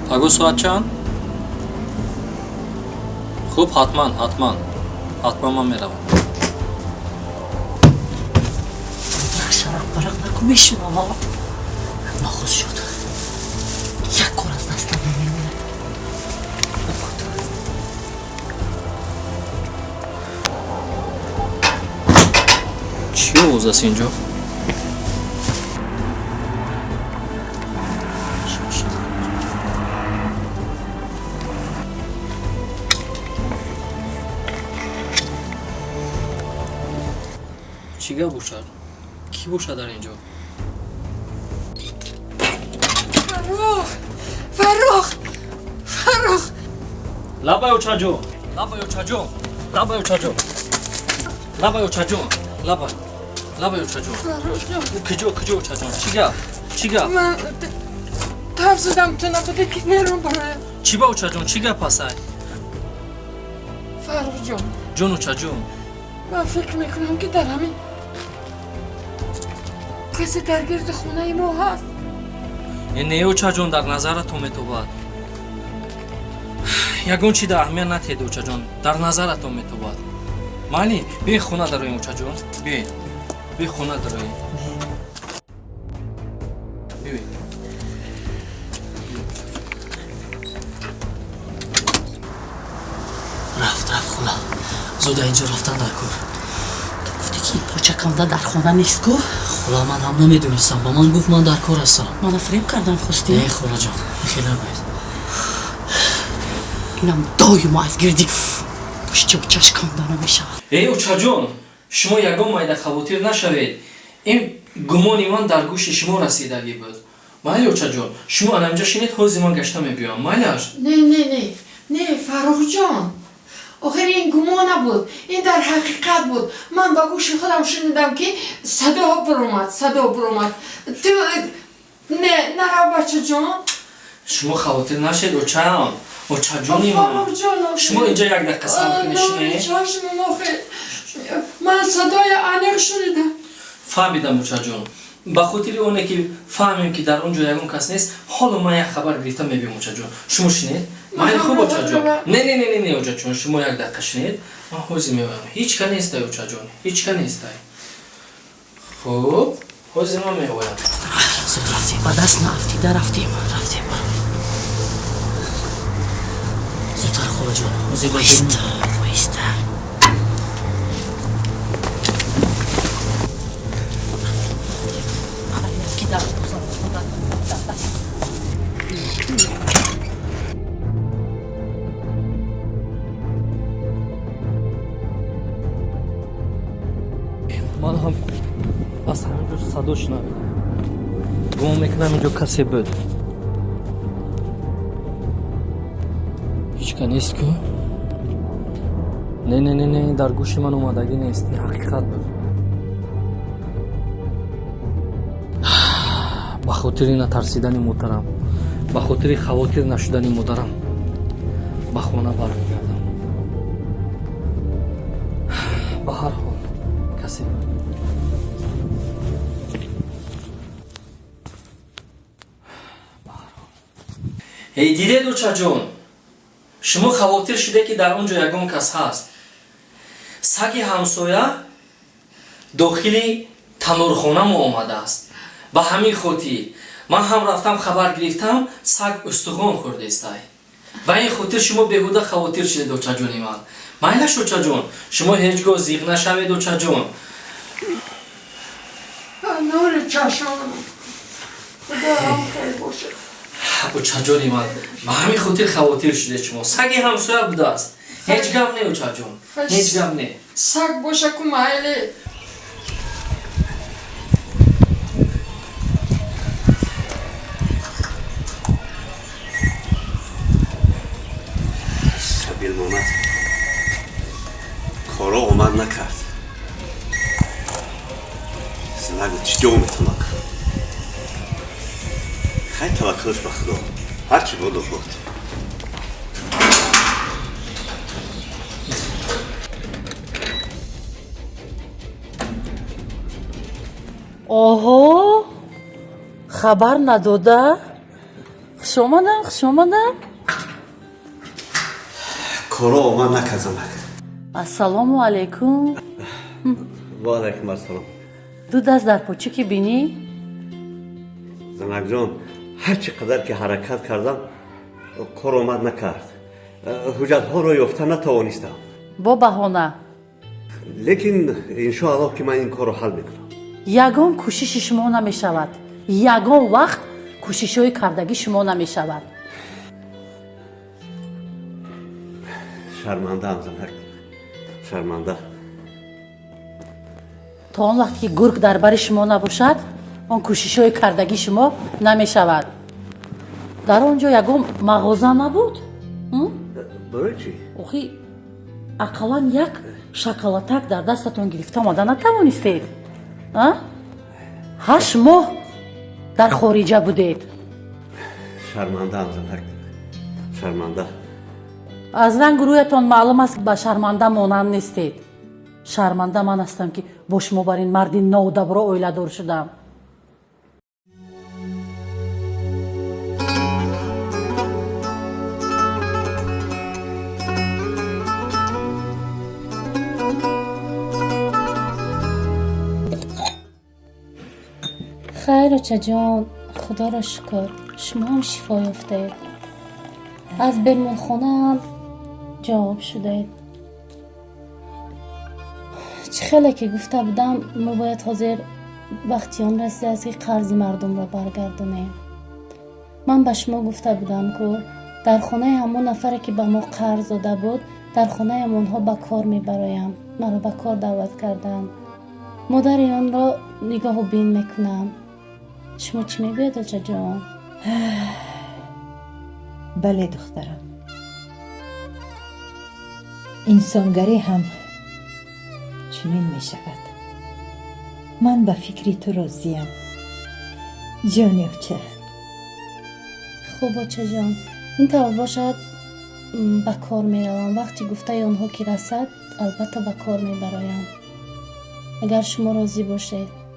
Агу соат чанд? Хуб, ҳатман ман меравам. Шарақбарақ накун, мешунава. Нохуз шуд. Як кор аз дастам намемонад. Чӣ овоз аст инҷо? чӣ гап бошад? Кӣ бошад дар инҷо? Фаррух! Лабай очаҷон! Лабай очаҷон! Киҷо очаҷон? Чӣ гап? Ман тавзидам ту набуде ки нерум бароям. Чӣ ба очаҷон? Чӣ гап ҳастай? Фаррух ҷон, Ҷон очаҷон. ман фикр мекунам ки дар ҳамин касе дар гирди хонаи мо ҳаст. Не очаҷон, дар назаратон метобад. Ягон чӣ дар аҳамият натиҳед очаҷон. Дар назаратон метобад. Майли, бе хона дароем очаҷон. Бе хона дароем. Бивӣ. рафт хула. Зуда инҷо рафтан дар кор. Ту гуфти ки ин почаканда дар хона нест ку? Хула, ман ҳам намедонистам. Ба ман гуфт ман дар кор ҳастам. Мана фиреб кардам хости? Не хула ҷон, хеле боед. Инам доимо аз гирди чаш канда намешавад. Очаҷон, шумо ягон майда хавотир нашавед. Ин гумони ман дар гӯши шумо расидагӣ буд. Майли очаҷон, шумо анамҷа шинед, ҳози ман гашта мебиём. Майлаш? Не, Фаррух ҷон. охир ин гумон набуд, ин дар ҳақиқат буд. Ман ба гӯши худам шунидам ки садо буромад. Ту не нарав бачаҷон. Шумо хавотир нашед очаҷони ман. Шумо инҷа як дақиқа сабр кунед. Ман садои аниқ шунидам. Фаҳмидам очаҷон. ба хотири оне ки фаҳмем ки дар он ҷо ягон кас нест, ҳоло ман як хабар гирифта мебиём очаҷон. Шумо шинед? Майли хуб очаҷон. Не очаҷон, шумо як дақиқа шинед. Ман ҳозир меоям. Ҳеҷ ка нестай очаҷон. Ҳеҷ ка нестай. Хуб, ҳозир ман меоям. Зуд рафтем, ба даст нафтида рафтем. Зудтар хулаҷон. Воиста. ман ҳам аз ҳаминҷо садо шунавидам. гумон мекунам инҷо касе буд. ҳеҷ ка нест ку? Не, дар гӯши ман омадагӣ нест. Ин ҳақиқат буд. ба хотири натарсидани модарам, ба хотири хавотир нашудани модарам ба хона бармегардам. ба ҳар ҳол касе дидед очаҷон, шумо хавотир шуде ки дар он ҷо ягон кас ҳаст. саги ҳамсоя дохили танӯрхона мо омадааст. ба ҳамин хотир ман ҳам рафтам хабар гирифтам, саг устухон хӯрдестай. ба ин хотир шумо беҳуда хавотир шудед очаҷони ман. майлаш очаҷон, шумо ҳеҷ гоҳ зиқ нашавед очаҷон. нури чашмам. Худоам хел бошад. очаҷони ман, ба ҳамин хотир хавотир шудед шумо. саги ҳамсоя будааст. ҳеҷ гап не очаҷон. ҳеҷ гап не. Саг боша ку майли. Сабилмомад коро омад накард. нагу чӣ ҷо метавонам кард. хай таваккулш ба худо. ҳар чӣ бодо бод. оҳо, хабар надода? خوش اومدم. کارو اومد نکه زنک. السلام علیکم. و علیکم السلام. دو دست در پوچه که بینی؟ زنک جان هر چقدر که حرکت کردم کار اومد نکرد. حجت ها رو یافته نتوانستم. با بهانه. لیکن انشاءالله که من این کار رو حل میکنم. یگان کوشش شما نمی شود. یگان وقت کوشش های کردگی شما نمی شود. شرمنده هم زنک. شرمنده. تا آن وقت که گرگ در بر شما نباشد آن کوشش های کردگی شما نمی شود. در آنجا یگان مغازه نبود؟ برای چی؟ اوخی اقلا یک شکلاتک در دستتون گرفته آمده نتوانستید؟ 8 ماه در خارجه بودید. شرمنده هم زنک. شرمنده. از رنگ رویتان معلوم است به شرمنده مانند نیستید. شرمنده من هستم که با شما بر این مردی نودبرا اویله‌دار شدم. خیر بچه جان، خدا را شکر شما هم شفا یافتید. از بیمارخانه هم جواب شدید. چه خیلی که گفته بودم ما باید حاضر وقتی آن رسیده است که قرض مردم را برگردانیم. من به شما گفته بودم که در خانه همون نفری که به ما قرض داده بود در خانه همونها به کار میبرایم. مرا به کار دعوت کردن. مادر آن را نگاه و بین میکنم. شما چی میگوید بچه جان؟ بله دخترم، انسانگری هم چنین می شود. من به فکری تو راضیم جانی اوچه. خوب بچه جان، این طور باشد به کار میروم. وقتی گفته آنها که رسد البته به کار میبرایم اگر شما راضی باشید.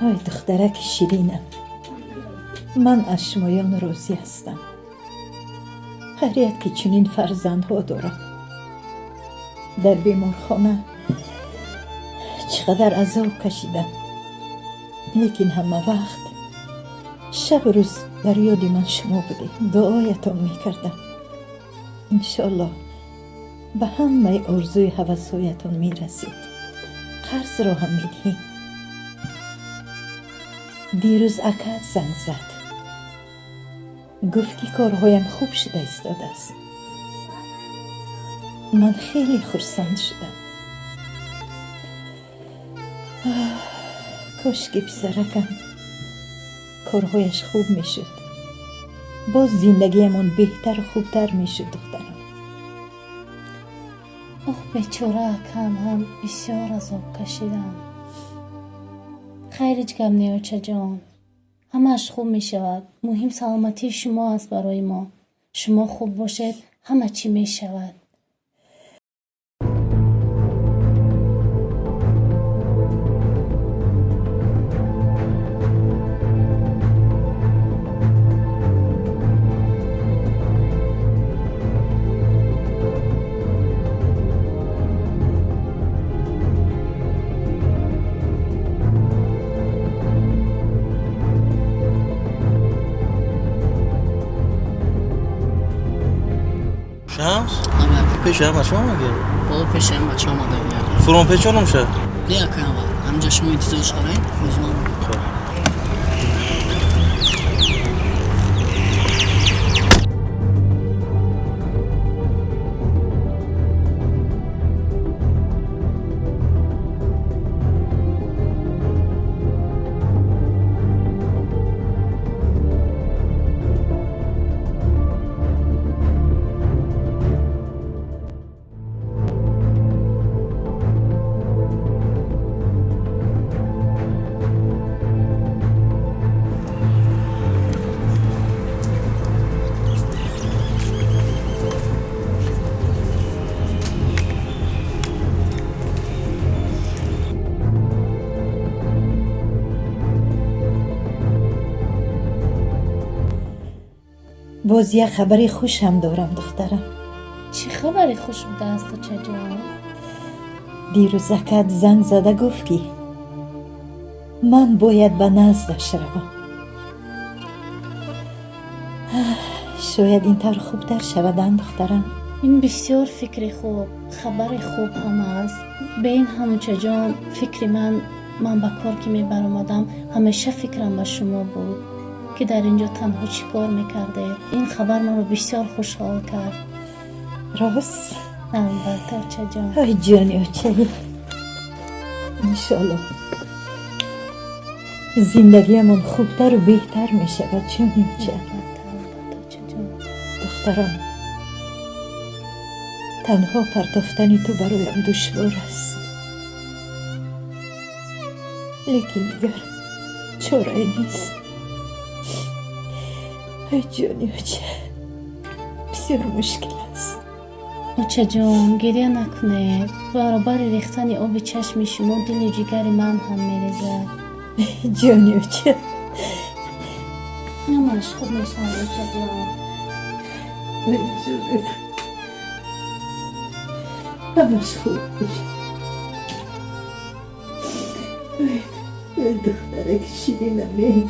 ای دخترک شیرینم، من از شمایان راضی هستم. خیریت که چنین فرزندها دارم. در بیمارخانه چقدر عذاب کشیدم، لیکن همه وقت شب و روز در یاد من شما بودی. دعایتان میکردم انشالله به همه آرزوی هوسهایتان میرسید. قرض را هم میدهیم. دیروز اکت زنگ زد، گفت که کارهایم خوب شده ایستاده است. من خیلی خرسند شدم. کاش که پسرکم کارهایش خوب میشد، باز زندگیمون بهتر و خوبتر میشد دخترم. اوه بیچاره اکم هم بسیار عذاب کشیدم. خیلی گم نیست بچه جان، همه‌اش خوب می شود. مهم سلامتی شما است برای ما. شما خوب باشید همه چی می شود. شمس؟ آره پیش هم بچه هم مگه؟ بابا پیش هم بچه هم آده بیاد فرون پیچ هم نمیشه؟ لیا که همجا شما انتظارش خواهید بزمان باز یه خبری خوش هم دارم دخترم. چی خبری خوش بوده است چه جان؟ دیروزکت زنگ زده گفت که من باید به نزدش روم. شاید اینطور خوبتر شودن دخترم. این بسیار فکر خوب، خبر خوب هم است. به این هموچه جان فکر من به کار که می برآمدم همیشه فکرم به شما بود که در اینجا تنها چی کار میکرده. این خبر من رو بسیار خوشحال کرد. راست؟ البته چه جان. ای جانی چه انشالله زندگیمون خوبتر و بهتر می شود جانی چه. البته چه جان. دخترم تنها پرتافتن تو برایم دشوار است، لیکن دیگر چاره نیست. ای جانی چه بسیار مشکل است. اوچه جان گریه نکنه. برابر ریختن آب چشم شما دل و جگر من هم میریزه. جانی چه نماش خوب میشن اوچه جان. همش خوب میشه. ای دختره که شیرینمه.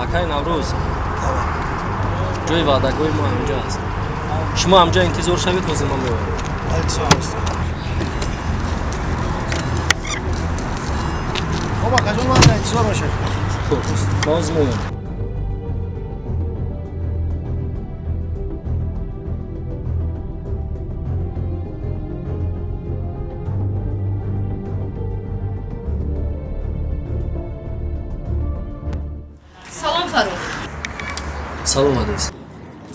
акай Наврӯз, ҷои ваъдагоҳи мо ҳамҷо аст. шумо ҳамҷо интизор шавед, ҳозир ман меоям. خب آقا جان من انتظار باشه. خب ما ҳозир меоям. سلام فاروق. салом адез.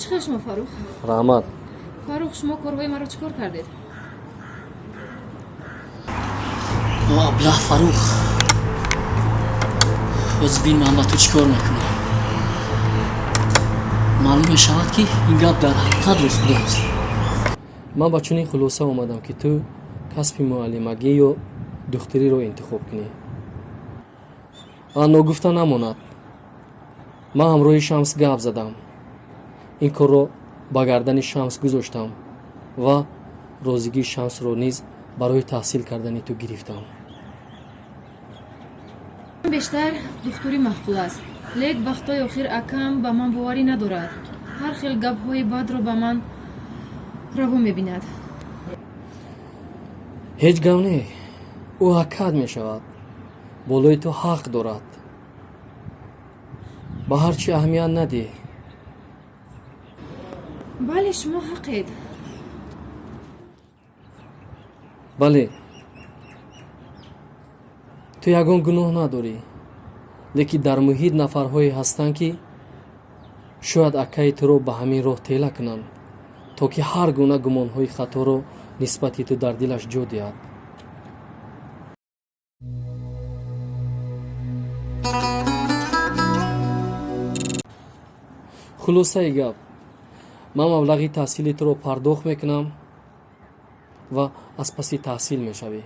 چیکار شما فاروق؟ раҳмат. فاروق شما کارهای مرا چیکار کردید؟ абла Фарух, ҳозир бин ман ба ту чӣ кор мекунам. маълум мешавад ки ин гап дар ҳақиқат рух додааст. ман ба чунин хулоса омадам ки ту касби муаллимагӣ ё духтариро интихоб кунӣ. ногуфта намонад, ман ҳамроҳи Шамс гап задам. ин корро ба гардани Шамс гузоштам ва розигии Шамсро низ барои таҳсил кардани ту гирифтам. بیشتر دختری مخفول است. لیک وقتای آخر اکم به من باوری ندارد. هر خیل گپ‌های بد رو به من روا می‌بیند. ҳеҷ гап не, ӯ ҳакад мешавад. болои ту ҳақ дорад. ба ҳар чӣ аҳамият надиҳ. بله شما حقید. бале, ту ягон гуноҳ надорӣ, лекин дар муҳит нафарҳое ҳастанд ки шояд акаи туро ба ҳамин роҳ тела кунанд, то ки ҳар гуна гумонҳои хаторо нисбати ту дар дилаш ҷо диҳад. хулосаи гап, ман маблағи таҳсили туро пардохт мекунам ва аз паси таҳсил мешавӣ.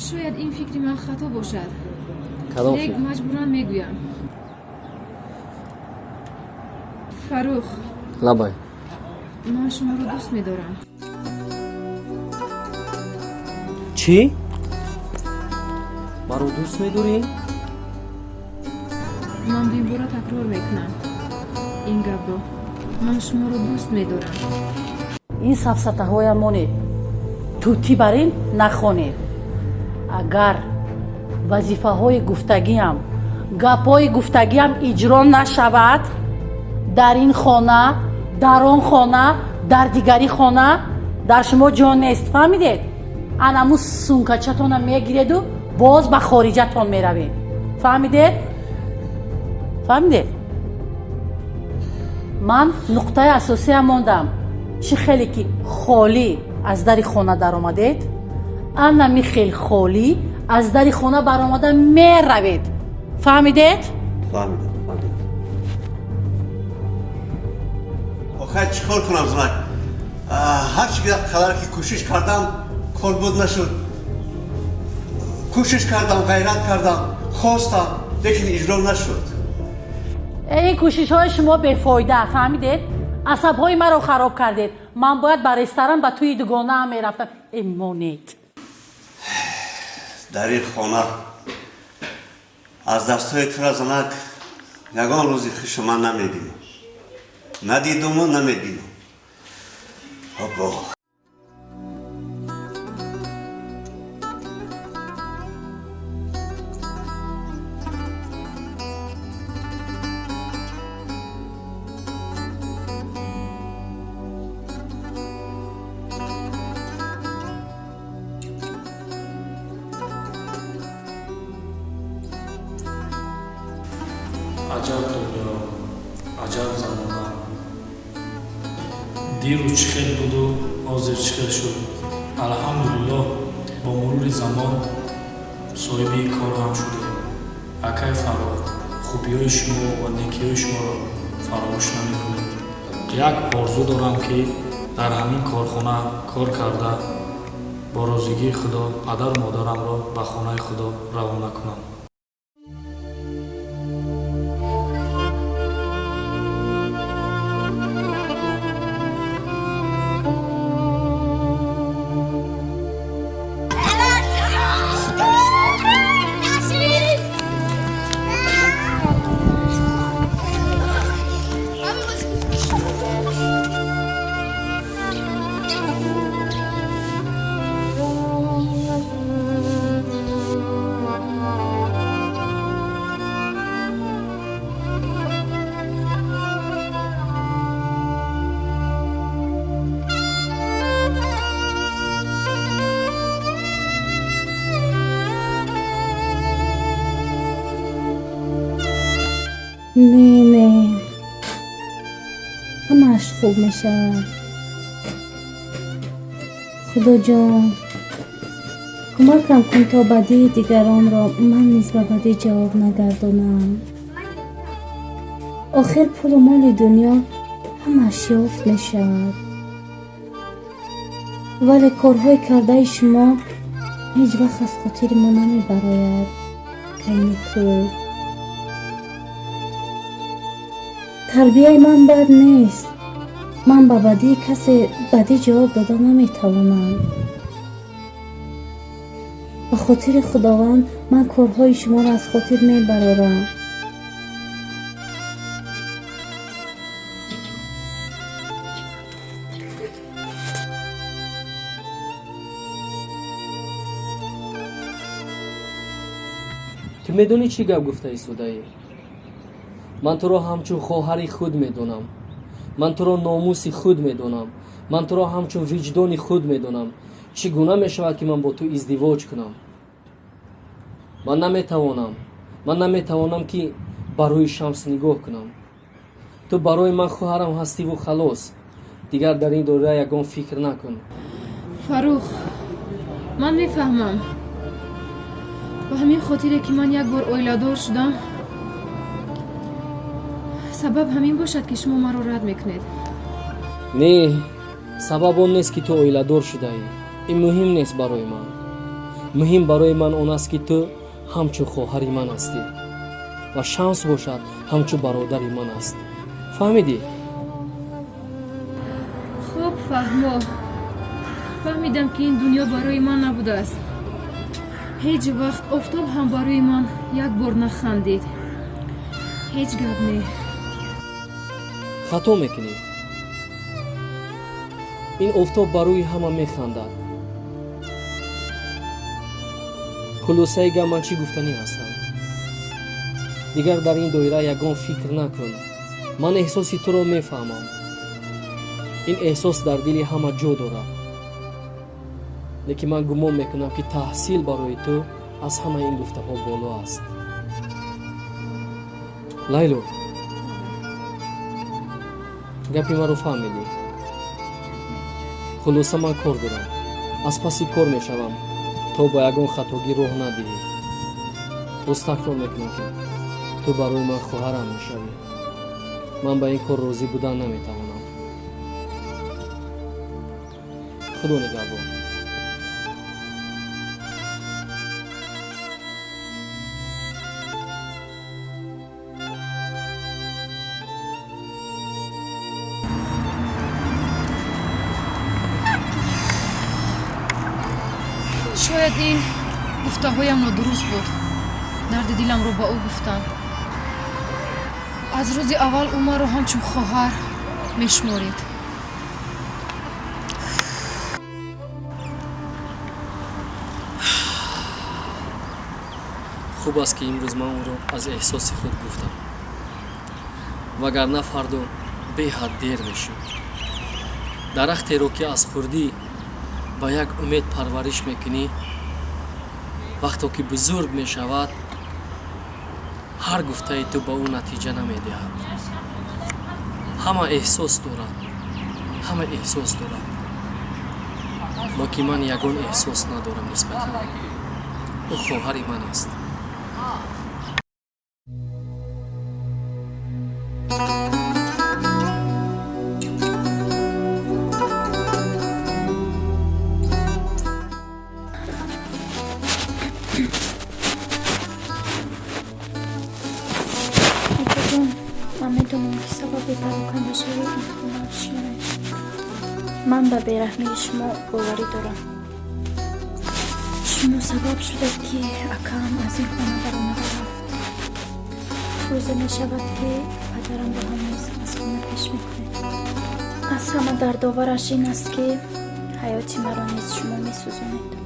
شاید این فکر من خطا باشد. کدام لیک فکر؟ مجبورم میگویم. فاروق، лабай. من شما رو دوست می‌دارم. چی؟ маро дӯст медорӣ? من این بار تکرار میکنم. این گپ رو. من شما رو دوست می‌دارم. ин сафсатаҳоямоне тутӣ бар ин нахонед. агар вазифаҳои гуфтагиам, гапҳои гуфтагиам иҷро нашавад дар ин хона, дар он хона, дар дигари хона, дар шумо ҷо нест. фаҳмидед? анаму сумкачатона мегиреду боз ба хориҷатон меравед. фаҳмидед? фаҳмидед? ман нуқтаи асосия мондам. чӣ хеле ки холӣ аз дари хона даромадед, ана михел холӣ аз дари хона баромада меравед. фаҳмидед? فهمیدم آخه چیکار کنم زنک؟ هر قدر که کوشش کردم کاربرد نشد. کوشش کردم، غیرت کردم، خواستم لیکن اجرا نشد. این کوشش های شما بیفایده. فهمیدید؟ عصب های مرا خراب کردید. من باید با رستوران با توی دوگانه هم میرفتم. ایمانید در این خانه از دستای تو زنک یگان روزی خوش من نمیدیم. ندیدم و نمیدیم. بابا аҷаб дунё, аҷаб замона. диру чӣ хел буду, ҳозир чӣ хел шуд. алҳамдулиллоҳ бо мурури замон соҳиби кор ҳам шудем. акай Фарух, хубиҳои шумо ва некиҳои шуморо фаромӯш намекунем. як орзу дорам ки дар ҳамин корхона кор карда бо розигии худо падару модарамро ба хонаи худо равона кунам. نه همش خوب میشه. خدا جان کمکم کن تا بدی دیگران را من نیز به بدی جواب نگردانم. آخر پول و مال دنیا همش یافت میشد، ولی کارهای کرده شما هیچ وقت از خاطر ما نمی براید که این پول. تربیه من بد نیست. من به بدی کسی بدی جواب داده نمیتوانم. به خاطر خداوند من کارهای شما را از خاطر میبرارم. تو میدونی چی گپ گفته ای سودایی؟ من تو را همچون خواهری خود میدونم. من تو را ناموسی خود میدونم. من تو را همچون وجدانی خود میدونم. چگونه میشود که من با تو ازدواج کنم؟ من نمیتوانم که برای شمس نگاه کنم. تو برای من خواهرم هستی و خلاص. دیگر در این دوره یگان فکر نکن. فاروق، من میفهمم. به همین خاطره که من یک بار اویلادار شدم، سبب همین باشد که شما مرا رد میکنید. نه، سبب اون نیست که تو اویلادار شده ای. این مهم نیست برای من. مهم برای من اون است که تو همچون خواهری من هستی و شانس باشد همچون برادری من است. فهمیدی؟ خوب فهمیدم که این دنیا برای من نبوده است. هیچ وقت آفتاب هم برای من یک بار نخندید. هیچ گپ نه. خطا میکنی. این آفتاب برای همه میخندد. خلاصه گپ من چی گفتنی هستم. دیگر در این دایره یگان فکر نکن. من احساسی تو را میفهمم. این احساس در دل همه جا دارد. لیکن من گمان میکنم که تحصیل برای تو аз ҳамаи ин гуфтаҳо боло аст. лайло, гапи маро фаҳмидӣ? хулоса ман кор дорам. аз паси кор мешавам то ба ягон хатогӣ роҳ надиҳӣ. боз такрор мекунам ки ту барои ман хоҳарам мешавӣ. ман ба ин кор розӣ будан наметавонам. худо нигаҳбон. шояд ин гуфтаҳоям нодуруст буд. дарди диламро ба ӯ гуфтам. аз рӯзи аввал ӯ маро ҳамчун хоҳар мешуморид. хуб аст ки имрӯз ман ӯро аз эҳсоси худ гуфтам, вагарна фардо беҳад дер мешуд. дарахтеро ки аз хурдӣ ба як умед парвариш мекунӣ, вақто ки бузург мешавад, ҳар гуфтаи ту ба ӯ натиҷа намедиҳад. ҳама эҳсос дорад, ҳама эҳсос дорад. боки ман ягон эҳсос надорам нисбати ӯ. ӯ хоҳари ман аст. من میدونم که سبب پراکنده شوی این خونه شما. من به بیرحمی شما باوری دارم. شما سبب شده که اکام از این خونه برآمده رفت. روزی می شود که پدرم با هم از خونه پیش میکنه. از همه دردآورش این است که حیاتی مرا نیز شما می سوزونید.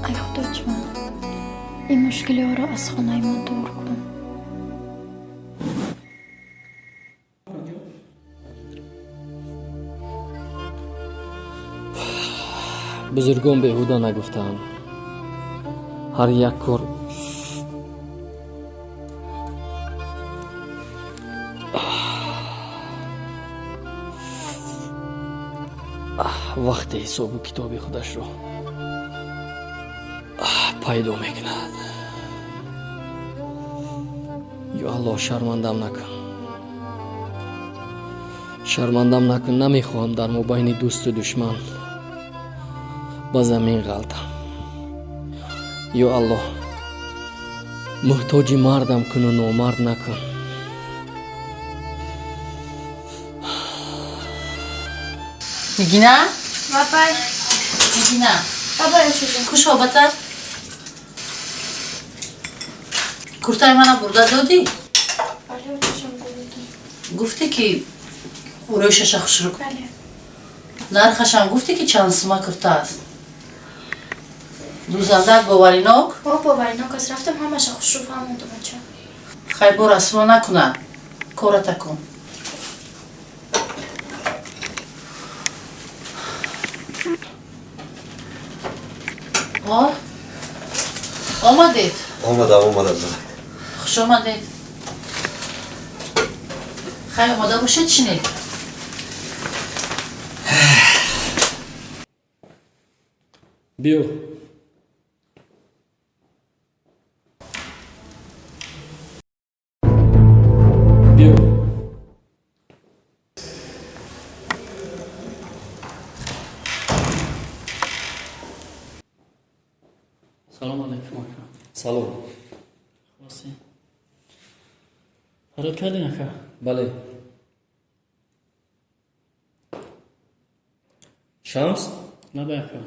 ای خدا جان، این مشکلی ها را از خانه ما دور کن. бузургон беҳуда нагуфтаанд. ҳар як кор вақти ҳисобу китоби худашро пайдо мекунад. ё аллоҳ, шармандам накун. шармандам накун. намехоҳам дар мобайни дӯсту душман ба замин ғалтам. ё аллоҳ, муҳтоҷи мардам куну номард накун. میگینا؟ بابای میگینا بابای شجون خوش آبتر؟ کورتای منو برده دادی؟ بله چشم بودم. گفتی که رویشش خوش رو کن. بله. نرخشم گفتی که چند سما کرته است. دوزندک باوریناک؟ باوریناک از رفتم همش خوش رو فهموندم بچه. خیلی با رسوا نکنه. کارت کن. آمدید؟ آمدم خوش آمدید. خیلی آمده باشید چینید؟ биё. биё. салом алайкум ака. салом. хосе ҳарот кардин ака? бале. шамс? набе ака.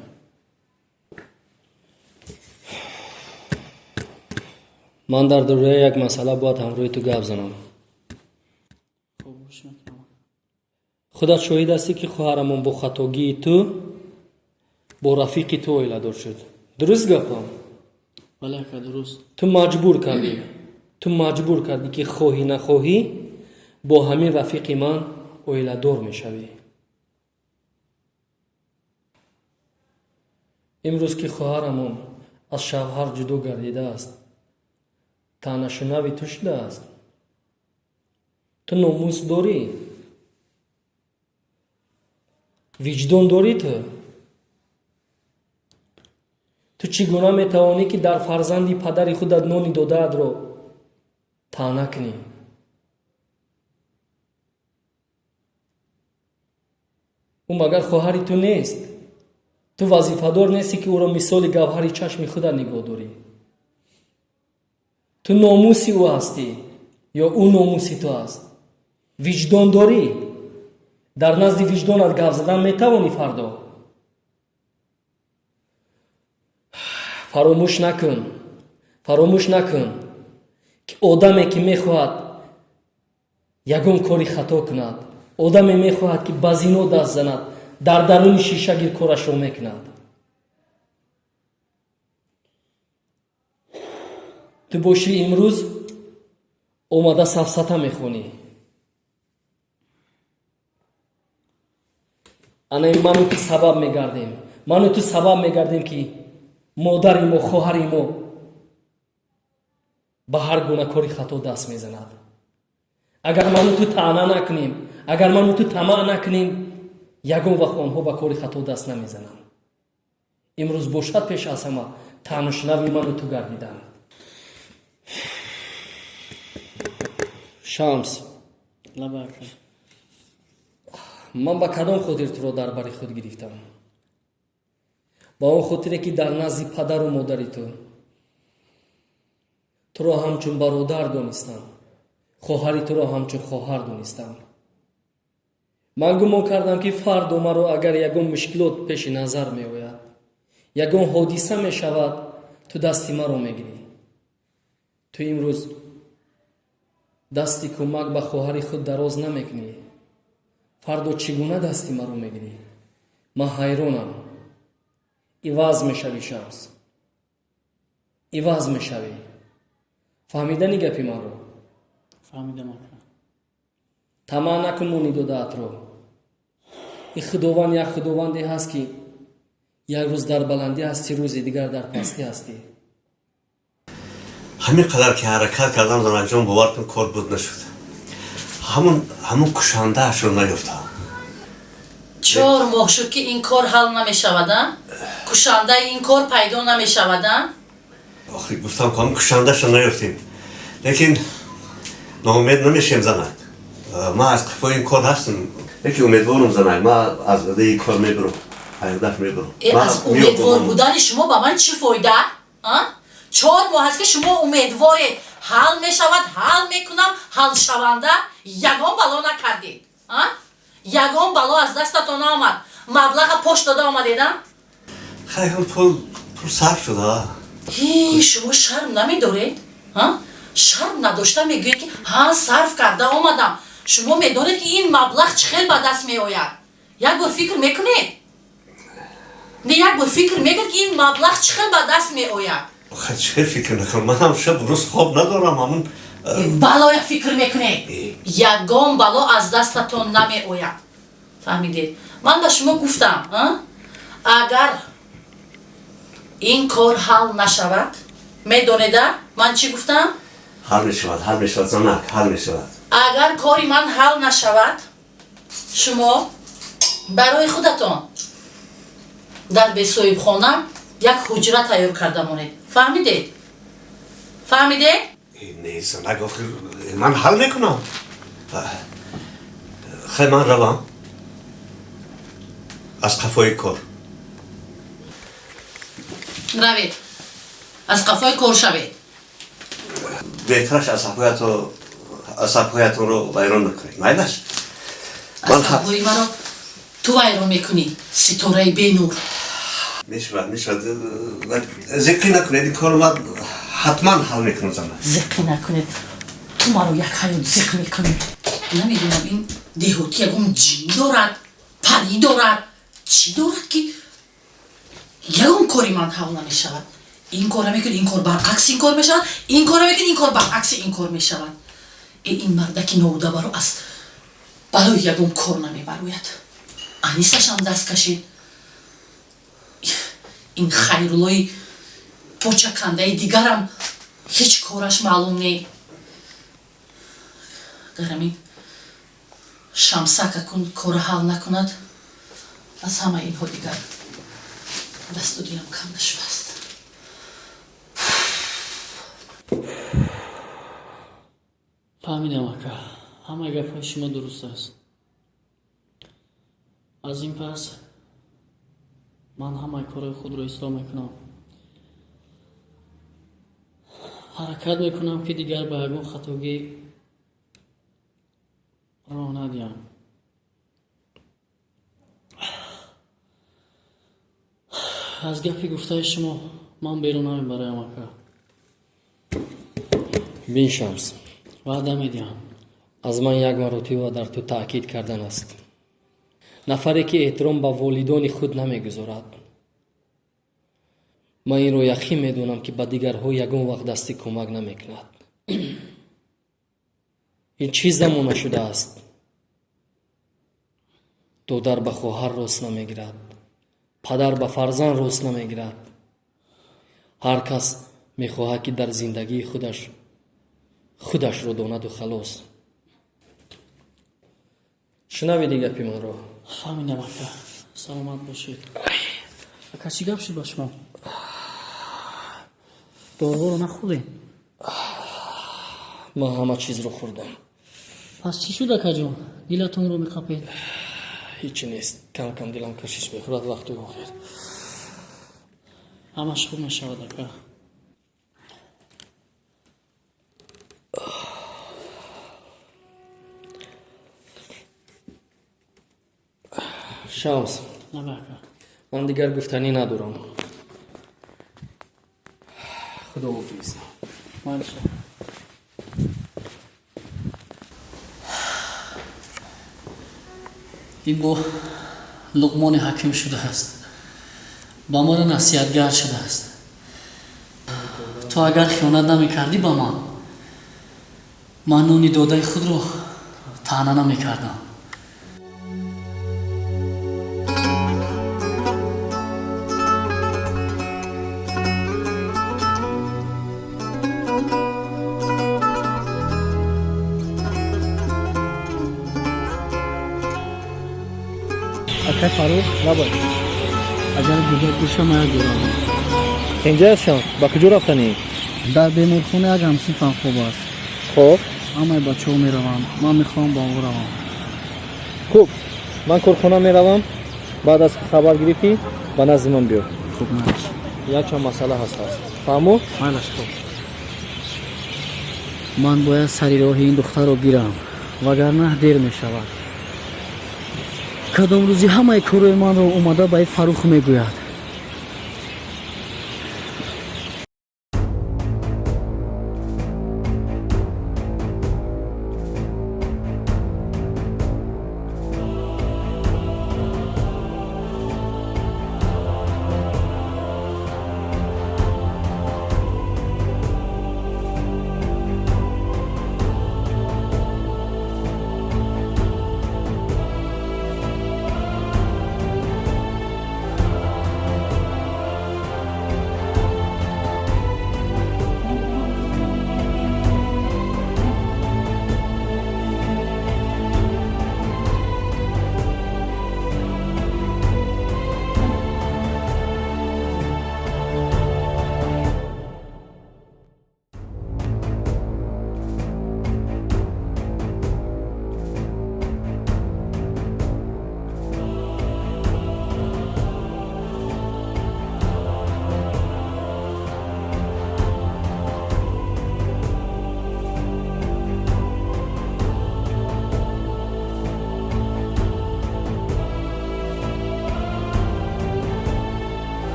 ман дар дорояи як масъала бояд ҳамроҳи ту гап занам. хуб гӯш мекунам. خودت شاهد هستی که خواهرمون با خطاگی تو با رفیقی تو اویلادور شد. درست گفتم؟ بله اکا درست. تو مجبور کردی که خواهی نخواهی با همین رفیق من اویلادور میشوی. امروز که خواهرمون از شوهر جدا گردیده است، تنها شنوی تو شده است. تو ناموس داری؟ وجدان داری تو چگونه میتوانی که در فرزندی پدری خودت نانی داده‌ات رو طعنه کنی؟ او مگر خواهری تو نیست؟ تو وظیفه‌دار نیستی که او را مثال گوهری چشم خودت نگاه داری؟ تو ناموسی او هستی یا او ناموسی تو است؟ وجدان داری؟ در نزد وجدانت گپ زدن میتوانی فردا؟ فراموش نکن که آدمی که میخواهد یگان کاری خطا کند، آدمی میخواهد که به زنا دست زند، در درون شیشه گیر کارش را میکند. تو باشی امروز اومده سفسطه میخونی. انا منو تو سبب میگردیم که مادری ما خواهری ما به هر گونه کاری خطا دست میزند. اگر منو تو طعنه نکنیم، اگر منو تو طمع نکنیم، یگان وقت آنها به کاری خطا دست نمیزنند. امروز باشد پیش از همه طعنه شنوی منو تو گردیدن. شمس، بله اکا. من با کدام خاطر تو را در بر خود گرفتم؟ با اون خاطری که در نزد پدر و مادری تو را همچون برادر دانستم، خواهری تو را همچون خواهر دانستم. من گمان کردم که فردا مرا اگر یگان مشکلات پیش نظر می آید، یگان حادثه می شود، تو دستی مرا میگیری. تو امروز دستی کمک به خواهری خود دراز نمیکنی. فردا چگونه دستی مرا میگیری؟ من حیرانم. عوض میشوی شمس، عوض میشوی. فهمیدنی گپی من رو؟ فهمیدم اکا. طمع نکن نانی داده‌ات رو. این خداوند یک خداوندی هست که یک روز در بلندی هستی، روزی دیگر در پستی هستی. همین قدر که حرکت کردم زنک جان باور کن کار بود نشد. همون کشنده شو نیفتم. 4 ماه شد که این کار حل نمیشودن؟ کشنده این کار پیدا نمیشودن؟ آخری گفتم که همون کشنده شو نیفتیم، لیکن ناامید نمیشیم زنک. ما از قفای این کار هستم، لیکن امیدوارم زنک. ما از قده این کار میبرم، حیادت میبرم. از امیدوار بودن شما با من چی فایده؟ 4 ماه هست که شما امیدوارید حل میشود، حل میکنم، حل شونده یگان بلا نکردید. یگان بلا از دستتون آمد، مبلغ پشت داده آمدیدم. خیلی پول صرف شده. شما شرم نمیدارید؟ شرم نداشته میگوید که صرف کرده آمدم. شما میدانید که این مبلغ چه خیلی به دست میآید؟ یک بار فکر میکنید؟ نه یک بار فکر میکنید که این مبلغ چه خیلی به دست میآید؟ آخه چه فکر نکنم؟ من هم شب روز خواب ندارم. همون بلا فکر میکنید؟ یگان بلا از دستتون نمی آید. فهمیدید؟ من به شما گفتم اگر این کار حل نشود، میدانید من چی گفتم؟ حل میشود زنک، حل میشود. اگر کاری من حل نشود، شما برای خودتون در بسویب خانه یک حجره تیار کرده مانید. فهمیدید؟ نیست زنک، من حل میکنم. خیلی من روم از قفای کار. روید از قفای کار شوید. بهترش عصبهایتون رو ویران نکنید. نیدش عصبهای مرا تو ویران میکنی، ستاره بی نور. میشود ذکری نکنید. این کار من حتما حل میکنم زنک. ذکر نکنید، تو مرا یک حیات ذکر میکنید. نمیدونم این دهوتی یکم جن دارد پری دارد چی دارد که یکم کاری من حول نمیشود این کار میکنه این کار برعکس این کار میشود این کار میکنه این کار برعکس این کار میشود این مردکی نوده برو از برای یکم کار نمیبروید انیسش هم دست کشید این خیرولای پوچکنده دیگرم هیچ کارش معلوم نی گرمی شمسک کن کار حل نکند از همه اینها دیگر دست و دیلم کم نشوست فهمیدم اکا همه گفت شما درست است از این پس من همه کار خود رو اصلاح میکنم حرکت میکنم که دیگر به یکون خطاگی راه ندیم از گپی گفته شما من بیرون نمیبرایم اکا بین شمس وعده میدیم از من یک مرتبه در تو تأکید کردن است نفری که احترام به والدان خود نمیگذارد من این رو یقین میدونم که به دیگرها یگان وقت دستی کمک نمیکند این چیز زمانه شده است دودر به خواهر راست نمیگیرد پدر به فرزند راست نمیگیرد هر کس میخواهد که در زندگی خودش رو داند و خلاص شنویدی گپی من رو فهمیدم اکا سلامت باشید اکا چی گپ شد با شما دارو رو نخوردین من همه چیز رو خوردم پس چی شد اکا جون دیلتون رو میخوابید هیچی نیست کم کم دلم کشش میخورد وقتی آخر همش خوب میشود اکا شمس نه اکا من دیگر گفتنی ندارم خدا حافظ مالشه این با لقمان حکیم شده است با ما نصیحتگر شده است تو اگر خیانت نمی کردی با من نونی داده خود رو طعنه نمی کردم اکا فاروق نباید اگر دیگر پیشم آید دارم اینجا شان با کجا رفتنی؟ در بیمارخونه یک همسیفم خوب است خب همه بچه ها می روم من میخوام با او روم خوب من کارخانه می روم بعد از که خبر گرفتی با نزد من بیار خوب نش یک چند مسئله هست فهمو؟ مالش خوب من باید سری راه این دختر رو گیرم وگرنه دیر می شود کدام روزی همه کارای من رو اومده به فروخ می گوید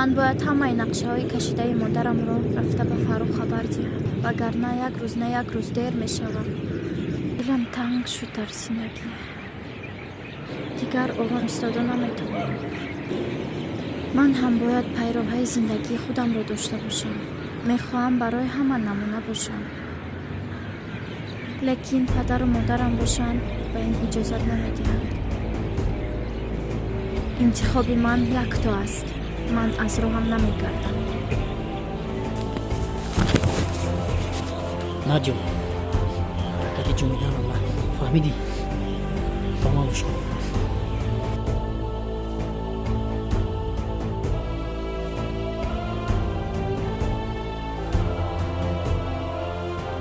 من باید همه نقشه کشیده مادرم را رفته به فاروق خبر دهم وگرنه یک روز دیر می شوم. دلم تنگ شد در زندگی، دیگر آرام ایستاده نمیتوانم. من هم باید پیروهای زندگی خودم را داشته باشم. میخواهم برای همه نمونه باشم، لیکن پدر و مادرم باشند و این اجازت نمیدهند. انتخاب من یک تا است، من از راهم نمیگردم. نجم حرکت جمیدن رو نکن، فهمیدی؟ با ما بشکن.